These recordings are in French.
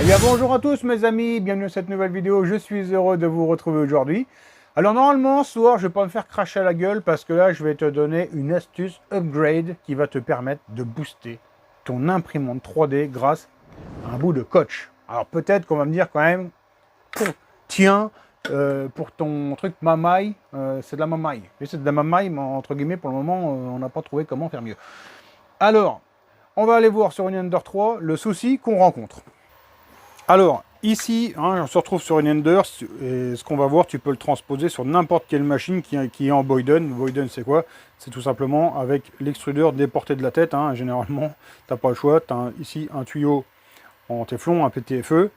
bien bonjour à tous mes amis, bienvenue dans cette nouvelle vidéo, je suis heureux de vous retrouver aujourd'hui. Alors normalement ce soir je vais pas me faire cracher à la gueule parce que là je vais te donner une astuce upgrade qui va te permettre de booster ton imprimante 3D grâce à un bout de scotch. Alors peut-être qu'on va me dire quand même, tiens, pour ton truc mamaille, c'est de la mamaille. C'est de la mamaille mais entre guillemets pour le moment on n'a pas trouvé comment faire mieux. Alors, on va aller voir sur une Ender 3 le souci qu'on rencontre. Alors, ici, on se retrouve sur une Ender, et ce qu'on va voir, tu peux le transposer sur n'importe quelle machine qui est en Boyden. Boyden, c'est quoi? C'est tout simplement avec l'extrudeur déporté de la tête. Généralement, tu n'as pas le choix. Tu as ici un tuyau en téflon, un PTFE,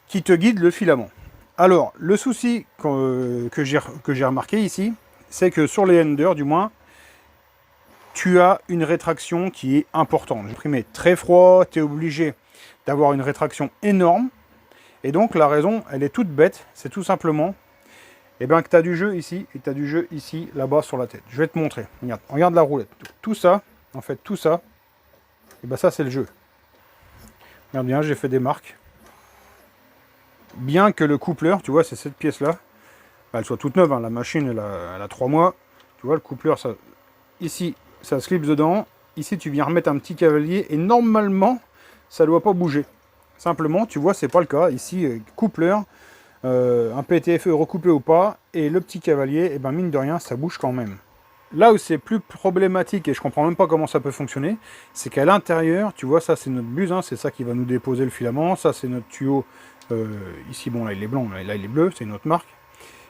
qui te guide le filament. Alors, le souci que j'ai remarqué ici, c'est que sur les Ender, du moins, tu as une rétraction qui est importante. L'imprimé très froid, tu es obligé d'avoir une rétraction énorme. Et donc la raison, elle est toute bête, c'est tout simplement que tu as du jeu ici et tu as du jeu ici, là-bas sur la tête. Je vais te montrer. Regarde la roulette. Tout ça, en fait, tout ça, et ça c'est le jeu. Regarde bien, j'ai fait des marques. Bien que le coupleur, tu vois, c'est cette pièce-là, elle soit toute neuve, la machine elle a 3 mois. Tu vois, le coupleur, ça, ici, ça slip dedans. Ici, tu viens remettre un petit cavalier et normalement, ça ne doit pas bouger. Simplement, tu vois, c'est pas le cas. Ici, coupleur, un PTFE recoupé ou pas, et le petit cavalier, mine de rien, ça bouge quand même. Là où c'est plus problématique, et je comprends même pas comment ça peut fonctionner, c'est qu'à l'intérieur, tu vois, ça c'est notre buse, c'est ça qui va nous déposer le filament, ça c'est notre tuyau, ici, bon là il est blanc, là il est bleu, c'est une autre marque.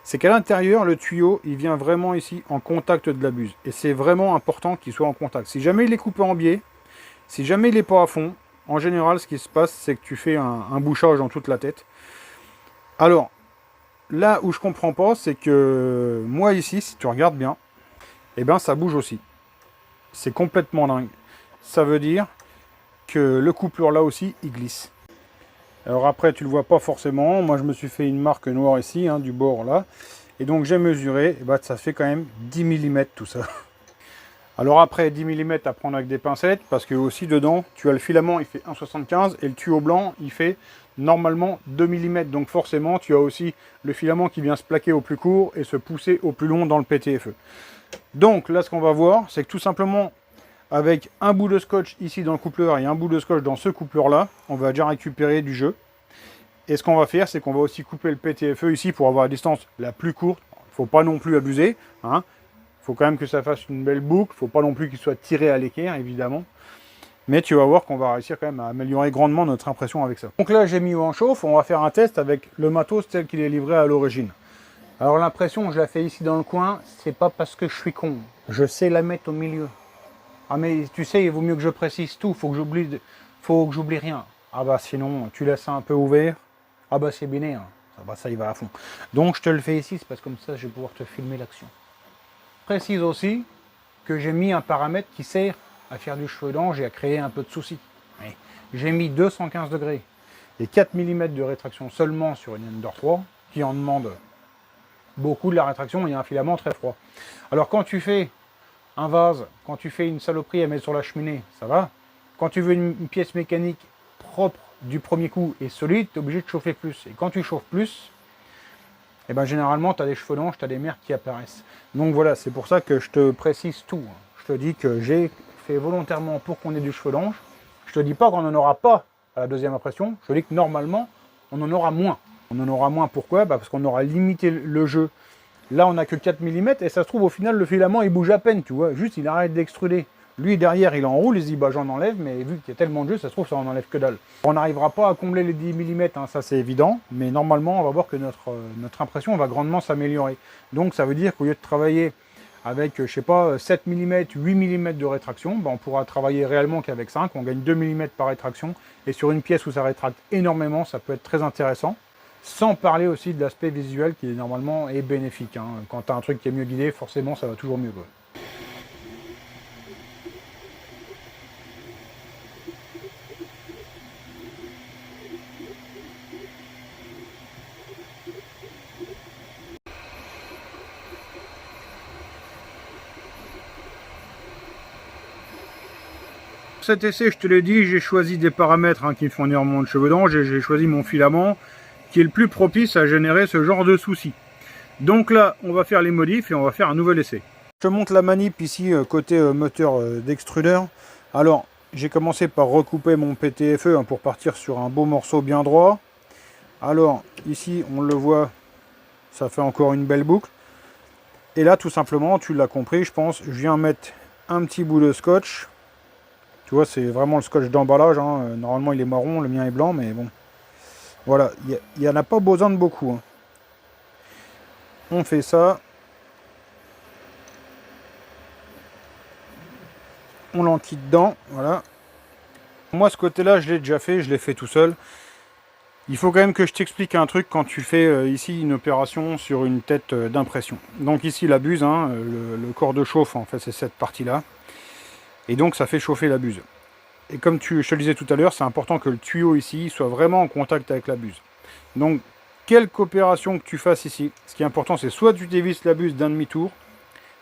C'est qu'à l'intérieur, le tuyau, il vient vraiment ici en contact de la buse. Et c'est vraiment important qu'il soit en contact. Si jamais il est coupé en biais, si jamais il n'est pas à fond, en général, ce qui se passe, c'est que tu fais un bouchage dans toute la tête. Alors, là où je comprends pas, c'est que moi ici, si tu regardes bien, ça bouge aussi. C'est complètement dingue. Ça veut dire que le coupleur là aussi, il glisse. Alors après, tu le vois pas forcément. Moi, je me suis fait une marque noire ici, du bord là. Et donc, j'ai mesuré. Et ça fait quand même 10 mm tout ça. Alors après, 10 mm à prendre avec des pincettes. Parce que aussi dedans, tu as le filament, il fait 1,75. Et le tuyau blanc, il fait normalement 2 mm. Donc forcément, tu as aussi le filament qui vient se plaquer au plus court et se pousser au plus long dans le PTFE. Donc là, ce qu'on va voir, c'est que tout simplement, avec un bout de scotch ici dans le coupleur et un bout de scotch dans ce coupleur-là, on va déjà récupérer du jeu. Et ce qu'on va faire, c'est qu'on va aussi couper le PTFE ici pour avoir la distance la plus courte. Il ne faut pas non plus abuser. Il faut quand même que ça fasse une belle boucle. Il ne faut pas non plus qu'il soit tiré à l'équerre, évidemment. Mais tu vas voir qu'on va réussir quand même à améliorer grandement notre impression avec ça. Donc là, j'ai mis en chauffe. On va faire un test avec le matos tel qu'il est livré à l'origine. Alors l'impression, je la fais ici dans le coin. C'est pas parce que je suis con. Je sais la mettre au milieu. Ah mais tu sais, il vaut mieux que je précise tout, faut que j'oublie rien. Ah sinon, tu laisses ça un peu ouvert. Ah c'est binaire, ça il va à fond. Donc je te le fais ici, c'est parce que comme ça je vais pouvoir te filmer l'action. Précise aussi que j'ai mis un paramètre qui sert à faire du cheveu d'ange et à créer un peu de soucis. J'ai mis 215 degrés et 4 mm de rétraction seulement sur une Ender 3, qui en demande beaucoup de la rétraction, il y a un filament très froid. Alors quand tu fais un vase, quand tu fais une saloperie à mettre sur la cheminée, ça va. Quand tu veux une pièce mécanique propre du premier coup et solide, tu es obligé de chauffer plus. Et quand tu chauffes plus, généralement, tu as des cheveux d'ange, tu as des merdes qui apparaissent. Donc voilà, c'est pour ça que je te précise tout. Je te dis que j'ai fait volontairement pour qu'on ait du cheveu d'ange. Je te dis pas qu'on n'en aura pas à la deuxième impression. Je te dis que normalement, on en aura moins. On en aura moins, pourquoi? Parce qu'on aura limité le jeu. Là, on n'a que 4 mm et ça se trouve, au final, le filament, il bouge à peine, tu vois. Juste, il arrête d'extruder. Lui, derrière, il enroule, il se dit, j'en enlève, mais vu qu'il y a tellement de jeu, ça se trouve, ça en enlève que dalle. On n'arrivera pas à combler les 10 mm, ça c'est évident, mais normalement, on va voir que notre impression va grandement s'améliorer. Donc, ça veut dire qu'au lieu de travailler avec, je sais pas, 7 mm, 8 mm de rétraction, on pourra travailler réellement qu'avec 5, on gagne 2 mm par rétraction, et sur une pièce où ça rétracte énormément, ça peut être très intéressant. Sans parler aussi de l'aspect visuel qui normalement est bénéfique. Quand tu as un truc qui est mieux guidé, forcément ça va toujours mieux. Pour cet essai, je te l'ai dit, j'ai choisi des paramètres qui me font énormément de cheveux d'ange et j'ai choisi mon filament qui est le plus propice à générer ce genre de soucis. Donc là, on va faire les modifs et on va faire un nouvel essai. Je te montre la manip ici côté moteur d'extrudeur. Alors, j'ai commencé par recouper mon PTFE pour partir sur un beau morceau bien droit. Alors, ici, on le voit, ça fait encore une belle boucle. Et là, tout simplement, tu l'as compris, je pense, je viens mettre un petit bout de scotch. Tu vois, c'est vraiment le scotch d'emballage. Normalement, il est marron, le mien est blanc, mais bon. Voilà, il n'y en a pas besoin de beaucoup. On fait ça. On l'enquille dedans, voilà. Moi, ce côté-là, je l'ai déjà fait, je l'ai fait tout seul. Il faut quand même que je t'explique un truc quand tu fais ici une opération sur une tête d'impression. Donc ici, la buse, le corps de chauffe, en fait, c'est cette partie-là. Et donc, ça fait chauffer la buse. Et comme je te le disais tout à l'heure, c'est important que le tuyau ici soit vraiment en contact avec la buse. Donc, quelque opération que tu fasses ici, ce qui est important, c'est soit tu dévisses la buse d'un demi-tour,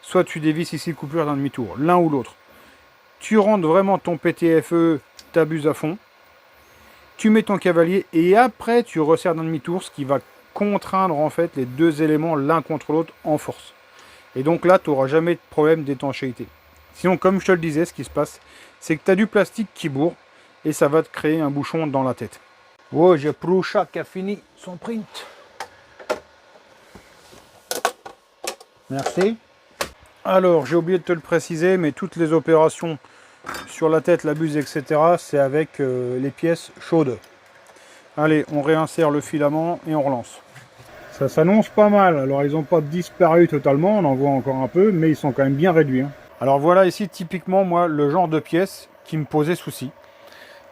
soit tu dévisses ici le coupleur d'un demi-tour, l'un ou l'autre. Tu rentres vraiment ton PTFE, ta buse à fond, tu mets ton cavalier et après tu resserres d'un demi-tour, ce qui va contraindre en fait les deux éléments l'un contre l'autre en force. Et donc là, tu n'auras jamais de problème d'étanchéité. Sinon, comme je te le disais, ce qui se passe, c'est que tu as du plastique qui bourre et ça va te créer un bouchon dans la tête. Oh, j'ai Proucha qui a fini son print. Merci. Alors, j'ai oublié de te le préciser, mais toutes les opérations sur la tête, la buse, etc., c'est avec les pièces chaudes. Allez, on réinsère le filament et on relance. Ça s'annonce pas mal. Alors, ils n'ont pas disparu totalement, on en voit encore un peu, mais ils sont quand même bien réduits. Alors voilà ici, typiquement, moi, le genre de pièces qui me posait souci.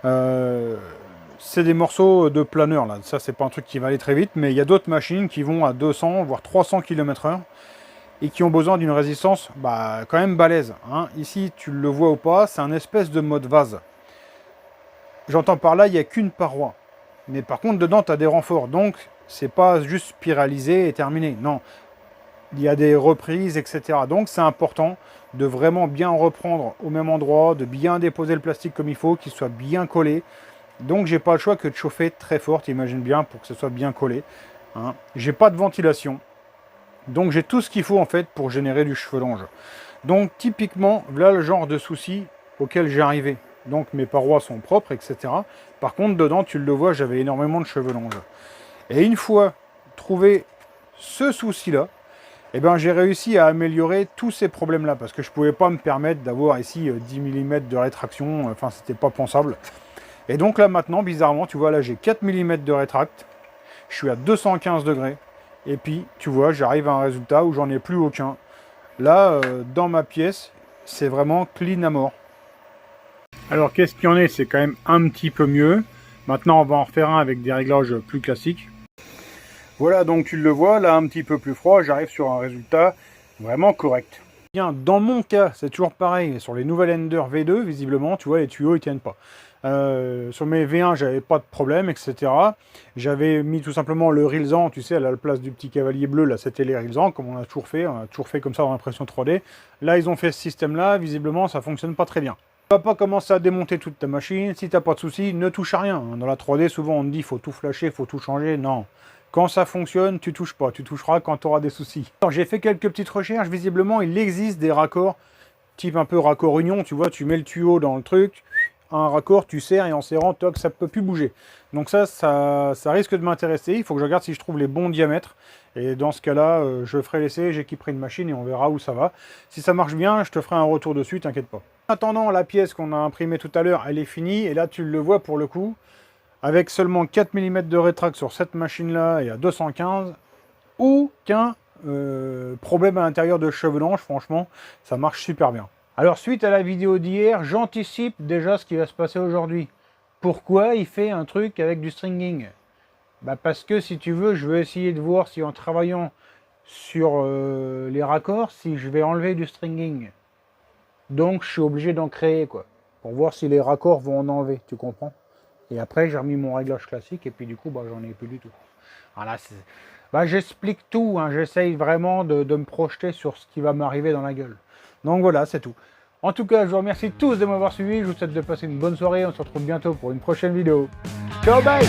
C'est des morceaux de planeur, là. Ça, c'est pas un truc qui va aller très vite, mais il y a d'autres machines qui vont à 200, voire 300 km/h. Et qui ont besoin d'une résistance quand même balèze. Ici, tu le vois ou pas, c'est un espèce de mode vase. J'entends par là, il n'y a qu'une paroi. Mais par contre, dedans, tu as des renforts. Donc, c'est pas juste spiralisé et terminé. Non, il y a des reprises, etc. Donc, c'est important de vraiment bien reprendre au même endroit, de bien déposer le plastique comme il faut, qu'il soit bien collé. Donc, j'ai pas le choix que de chauffer très fort, imagine bien, pour que ce soit bien collé. J'ai pas de ventilation. Donc j'ai tout ce qu'il faut en fait pour générer du cheveu d'ange. Donc typiquement, voilà le genre de souci auquel j'ai arrivé. Donc mes parois sont propres, etc. Par contre, dedans, tu le vois, j'avais énormément de cheveux d'ange. Et une fois trouvé ce souci-là, j'ai réussi à améliorer tous ces problèmes-là. Parce que je ne pouvais pas me permettre d'avoir ici 10 mm de rétraction. Enfin, c'était pas pensable. Et donc là maintenant, bizarrement, tu vois, là j'ai 4 mm de rétract. Je suis à 215 degrés. Et puis, tu vois, j'arrive à un résultat où j'en ai plus aucun. Là, dans ma pièce, c'est vraiment clean à mort. Alors, qu'est-ce qu'il y en est? C'est quand même un petit peu mieux. Maintenant, on va en refaire un avec des réglages plus classiques. Voilà, donc tu le vois, là, un petit peu plus froid, j'arrive sur un résultat vraiment correct. Bien, dans mon cas, c'est toujours pareil. Sur les nouvelles Ender V2, visiblement, tu vois, les tuyaux, ils tiennent pas. Sur mes V1, j'avais pas de problème, etc. J'avais mis tout simplement le Rilsan, tu sais, à la place du petit cavalier bleu, là, c'était les Rilsan, comme on a toujours fait comme ça dans l'impression 3D. Là, ils ont fait ce système-là, visiblement, ça fonctionne pas très bien. Tu vas pas commencer à démonter toute ta machine, si t'as pas de soucis, ne touche à rien. Dans la 3D, souvent, on te dit, faut tout flasher, faut tout changer, non. Quand ça fonctionne, tu touches pas, tu toucheras quand tu auras des soucis. J'ai fait quelques petites recherches, visiblement, il existe des raccords, type un peu raccord union, tu vois, tu mets le tuyau dans le truc, un raccord, tu serres et en serrant, toc, ça ne peut plus bouger. Donc ça risque de m'intéresser. Il faut que je regarde si je trouve les bons diamètres. Et dans ce cas-là, je ferai l'essai, j'équiperai une machine et on verra où ça va. Si ça marche bien, je te ferai un retour dessus, t'inquiète pas. En attendant, la pièce qu'on a imprimée tout à l'heure, elle est finie. Et là, tu le vois pour le coup, avec seulement 4 mm de rétract sur cette machine-là et à 215, aucun problème à l'intérieur de cheveux d'ange. Franchement, ça marche super bien. Alors, suite à la vidéo d'hier, j'anticipe déjà ce qui va se passer aujourd'hui. Pourquoi il fait un truc avec du stringing? Parce que, si tu veux, je veux essayer de voir si en travaillant sur les raccords, si je vais enlever du stringing. Donc, je suis obligé d'en créer, quoi. Pour voir si les raccords vont en enlever, tu comprends? Et après, j'ai remis mon réglage classique et puis du coup, j'en ai plus du tout. Voilà, j'explique tout, j'essaye vraiment de me projeter sur ce qui va m'arriver dans la gueule. Donc voilà, c'est tout. En tout cas, je vous remercie tous de m'avoir suivi. Je vous souhaite de passer une bonne soirée. On se retrouve bientôt pour une prochaine vidéo. Ciao, bye!